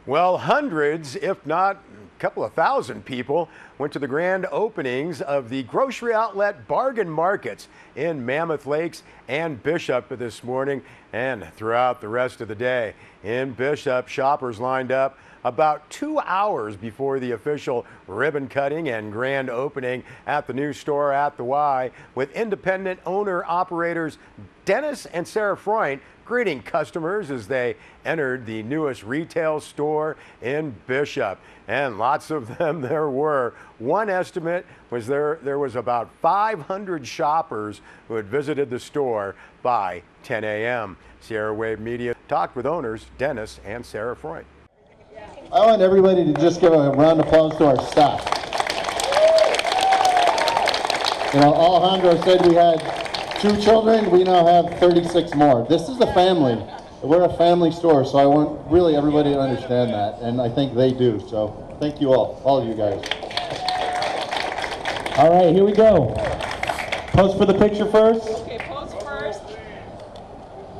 Well, hundreds, if not a couple of thousand people went to the grand openings of the grocery outlet bargain markets in Mammoth Lakes and Bishop this morning and throughout the rest of the day. In Bishop, shoppers lined up about 2 hours before the official ribbon cutting and grand opening at the new store at the Y, with independent owner-operators Dennis and Sarah Freund greeting customers as they entered the newest retail store in Bishop. And lots of them there were. One estimate was there was about 500 shoppers who had visited the store by 10 a.m. Sierra Wave Media talked with owners Dennis and Sarah Freund. I want everybody to just give a round of applause to our staff. You know, Alejandro said we had 2 children, we now have 36 more. This is a family. We're a family store, so I want really everybody to understand that, and I think they do. So thank you all of you guys. All right, here we go. Pose for the picture first. Okay, pose first.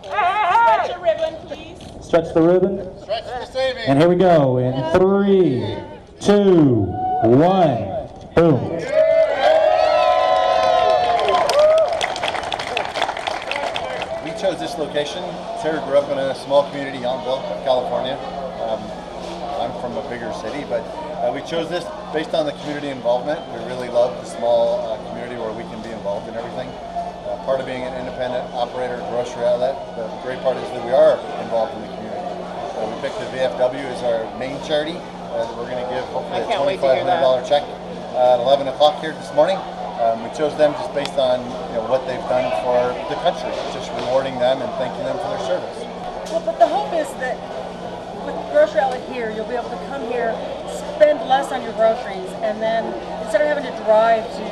Stretch your ribbon, please. Stretch the ribbon. Stretch the saving. And here we go in 3, 2, 1, boom. We chose this location. Sarah grew up in a small community, Yountville, California. I'm from a bigger city, but we chose this based on the community involvement. We really love the small community where we can be involved in everything. Part of being an independent operator grocery outlet, the great part is that we are involved in the community. We picked the VFW as our main charity. We're going to give hopefully a $2,500 check at 11 o'clock here this morning. We chose them just based on what they've done for the country, just rewarding them and thanking them for their service. Well, but the hope is that with Grocery Outlet here, you'll be able to come here, spend less on your groceries, and then instead of having to drive to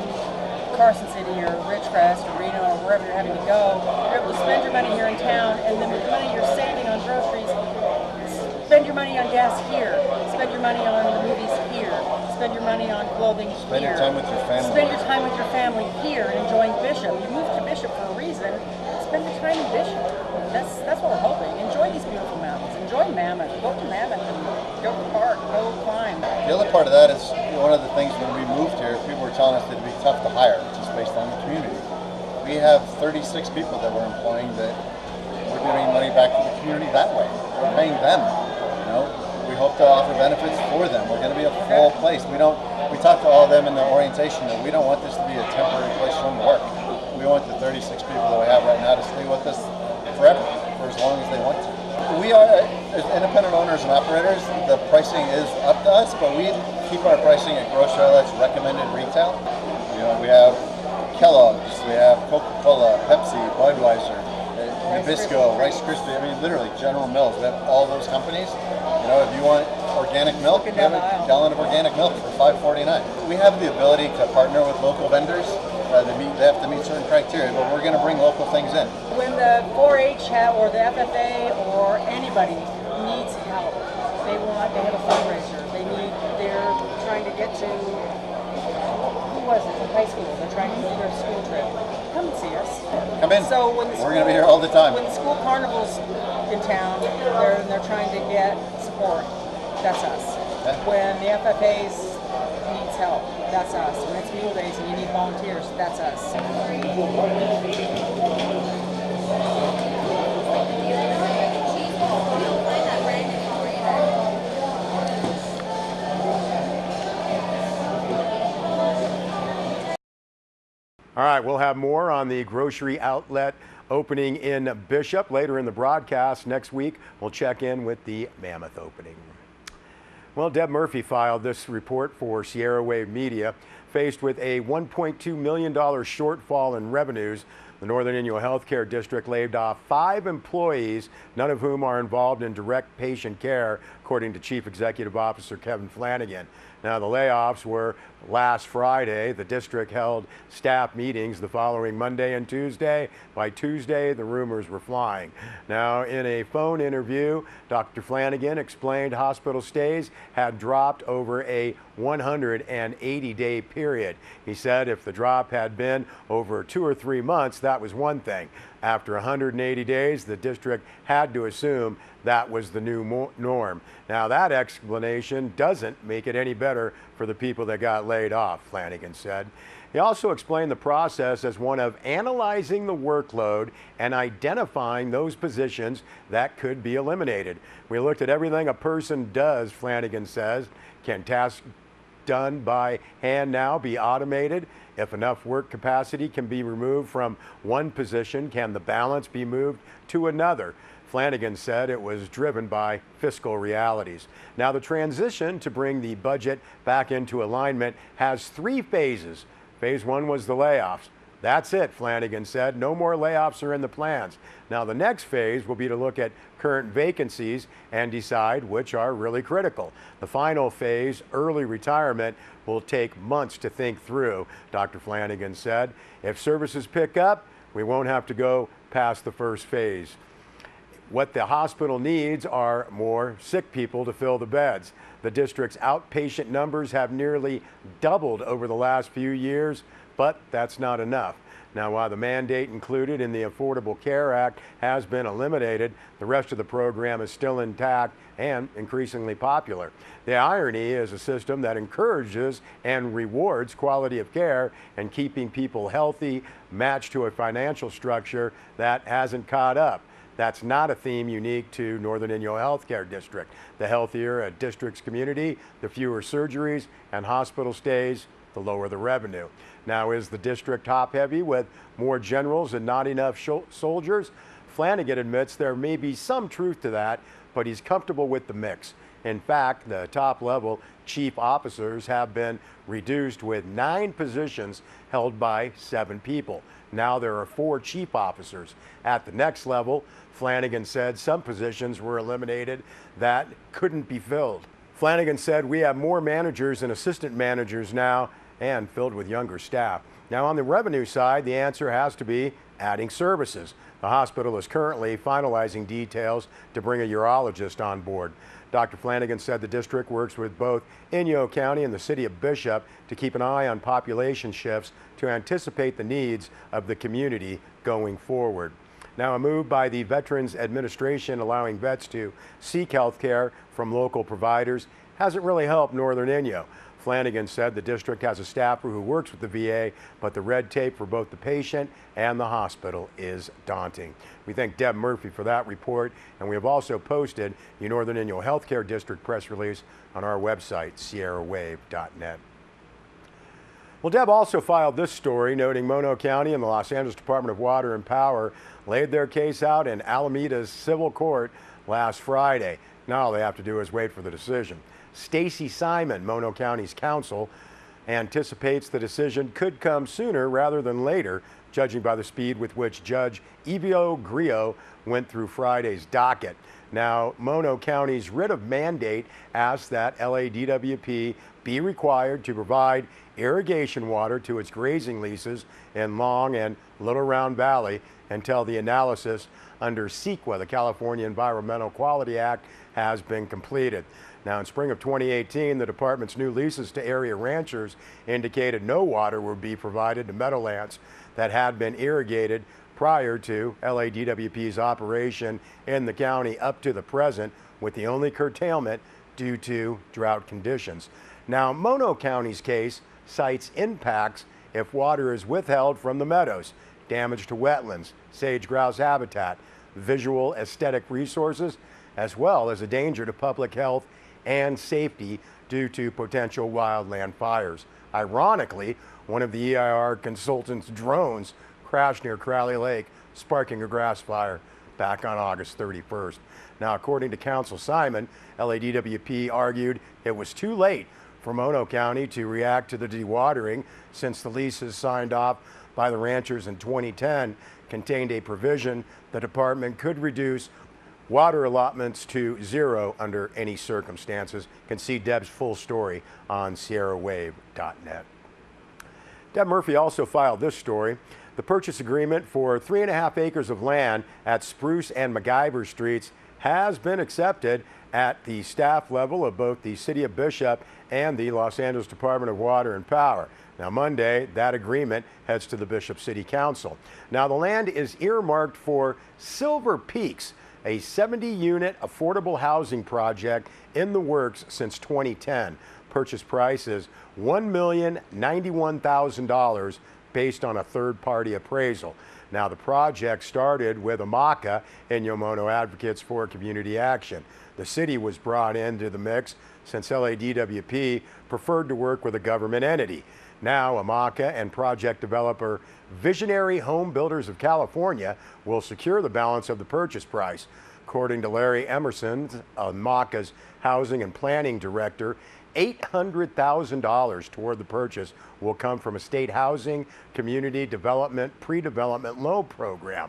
Carson City or Ridgecrest or Reno or wherever you're having to go, you're able to spend your money here in town, and then with the money you're saving on groceries, spend your money on gas here, spend your money on the movies here, spend your money on clothing here. Spend your time with your family. Spend your time with your family here and enjoying Bishop. You moved to Bishop for a reason. Spend your time in Bishop. That's what we're hoping. Enjoy these beautiful mountains. Enjoy Mammoth. Go to Mammoth and go to the park. Go climb. The other part of that is one of the things when we moved here, people were telling us that it'd be tough to hire, just based on the community. We have 36 people that we're employing that we're giving money back to the community that way. We're paying them. We hope to offer benefits for them. We're going to be a full place. We talked to all of them in the orientation that we don't want this to be a temporary place for them to work. We want the 36 people that we have right now to stay with us forever, for as long as they want to. We are, as independent owners and operators, the pricing is up to us, but we keep our pricing at Grocery Outlet's recommended retail. We have Kellogg's, we have Coca-Cola, Pepsi, Budweiser, Nabisco, Rice Krispies, literally General Mills. We have all those companies. If you want organic milk, we have a gallon of organic milk for $5.49. We have the ability to partner with local vendors. They have to meet certain criteria, but we're going to bring local things in. When the 4-H or the FFA or anybody needs help, they have a fundraiser. They're trying to get to, who was it, in high school? They're trying to do their school trip. Come and see us. Come in. So when we're going to be here all the time. When the school carnival's in town, they're trying to get support. That's us. Yeah. When the FFA's needs help, that's us. When it's Mule Days and you need volunteers, that's us. All right, we'll have more on the grocery outlet opening in Bishop later in the broadcast. Next week, we'll check in with the Mammoth opening. Well, Deb Murphy filed this report for Sierra Wave Media. Faced with a $1.2 million shortfall in revenues, the Northern Inyo Healthcare District laid off 5 employees, none of whom are involved in direct patient care, according to Chief Executive Officer Kevin Flanagan. Now, the layoffs were last Friday. The district held staff meetings the following Monday and Tuesday. By Tuesday, the rumors were flying. Now, in a phone interview, Dr. Flanagan explained hospital stays had dropped over a 180-day period. He said if the drop had been over 2 or 3 months, that was one thing. After 180 days, the district had to assume that was the new norm. Now, that explanation doesn't make it any better for the people that got laid off, Flanagan said. He also explained the process as one of analyzing the workload and identifying those positions that could be eliminated. We looked at everything a person does, Flanagan says. Can tasks done by hand now be automated? If enough work capacity can be removed from one position, can the balance be moved to another? Flanagan said it was driven by fiscal realities. Now, the transition to bring the budget back into alignment has 3 phases. Phase 1 was the layoffs. That's it, Flanagan said. No more layoffs are in the plans. Now, the next phase will be to look at current vacancies and decide which are really critical. The final phase, early retirement, will take months to think through, Dr. Flanagan said. If services pick up, we won't have to go past the first phase. What the hospital needs are more sick people to fill the beds. The district's outpatient numbers have nearly doubled over the last few years, but that's not enough. Now, while the mandate included in the Affordable Care Act has been eliminated, the rest of the program is still intact and increasingly popular. The irony is a system that encourages and rewards quality of care and keeping people healthy, matched to a financial structure that hasn't caught up. That's not a theme unique to Northern Inyo Healthcare District. The healthier a district's community, the fewer surgeries and hospital stays, the lower the revenue. Now, is the district top-heavy with more generals and not enough soldiers? Flanagan admits there may be some truth to that, but he's comfortable with the mix. In fact, the top-level chief officers have been reduced, with 9 positions held by 7 people. Now there are 4 chief officers. At the next level, Flanagan said some positions were eliminated that couldn't be filled. Flanagan said we have more managers and assistant managers now, and filled with younger staff. Now, on the revenue side, the answer has to be adding services. The hospital is currently finalizing details to bring a urologist on board. Dr. Flanagan said the district works with both Inyo County and the city of Bishop to keep an eye on population shifts to anticipate the needs of the community going forward. Now, a move by the Veterans Administration allowing vets to seek health care from local providers hasn't really helped Northern Inyo. Flanagan said the district has a staffer who works with the VA, but the red tape for both the patient and the hospital is daunting. We thank Deb Murphy for that report, and we have also posted the Northern Inyo Healthcare District press release on our website, sierrawave.net. Well, Deb also filed this story noting Mono County and the Los Angeles Department of Water and Power laid their case out in Alameda's civil court last Friday. Now all they have to do is wait for the decision. Stacy Simon, Mono County's counsel, anticipates the decision could come sooner rather than later, judging by the speed with which Judge Evio Grillo went through Friday's docket. Now, Mono County's writ of mandate asks that LADWP be required to provide irrigation water to its grazing leases in Long and Little Round Valley until the analysis under CEQA, the California Environmental Quality Act, has been completed. Now, in spring of 2018, the department's new leases to area ranchers indicated no water would be provided to meadowlands that had been irrigated prior to LADWP's operation in the county up to the present, with the only curtailment due to drought conditions. Now, Mono County's case cites impacts if water is withheld from the meadows, damage to wetlands, sage grouse habitat, visual aesthetic resources, as well as a danger to public health and safety due to potential wildland fires. Ironically, one of the EIR consultant's drones crashed near Crowley Lake, sparking a grass fire back on August 31st. Now, according to Counsel Simon, LADWP argued it was too late for Mono County to react to the dewatering since the leases signed off by the ranchers in 2010 contained a provision the department could reduce water allotments to 0 under any circumstances. You can see Deb's full story on sierrawave.net. Deb Murphy also filed this story. The purchase agreement for 3.5 acres of land at Spruce and MacGyver Streets has been accepted at the staff level of both the City of Bishop and the Los Angeles Department of Water and Power. Now, Monday, that agreement heads to the Bishop City Council. Now, the land is earmarked for Silver Peaks, a 70-unit affordable housing project in the works since 2010. Purchase price is $1,091,000 based on a third-party appraisal. Now, the project started with AMACA and Yomono Advocates for Community Action. The city was brought into the mix since LADWP preferred to work with a government entity. Now, AMACA and project developer Visionary Home Builders of California will secure the balance of the purchase price. According to Larry Emerson, AMACA's housing and planning director, $800,000 toward the purchase will come from a state housing, community development, pre-development loan program.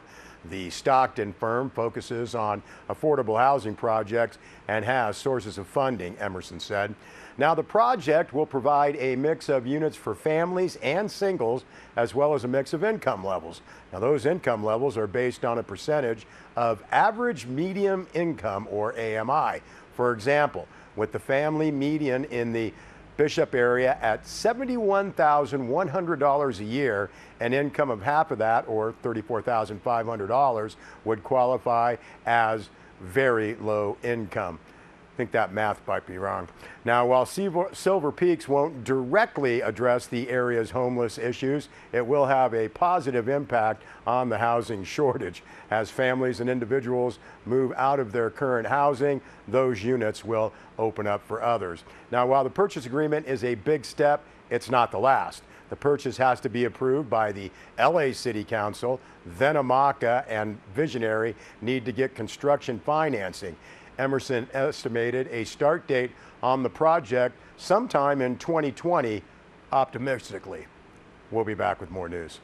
The Stockton firm focuses on affordable housing projects and has sources of funding, Emerson said. Now, the project will provide a mix of units for families and singles, as well as a mix of income levels. Now, those income levels are based on a percentage of average median income, or AMI. For example, with the family median in the Bishop area at $71,100 a year, an income of half of that, or $34,500, would qualify as very low income. I think that math might be wrong. Now, while Silver Peaks won't directly address the area's homeless issues, it will have a positive impact on the housing shortage. As families and individuals move out of their current housing, those units will open up for others. Now, while the purchase agreement is a big step, it's not the last. The purchase has to be approved by the LA City Council, then AMACA and Visionary need to get construction financing. Emerson estimated a start date on the project sometime in 2020, optimistically. We'll be back with more news.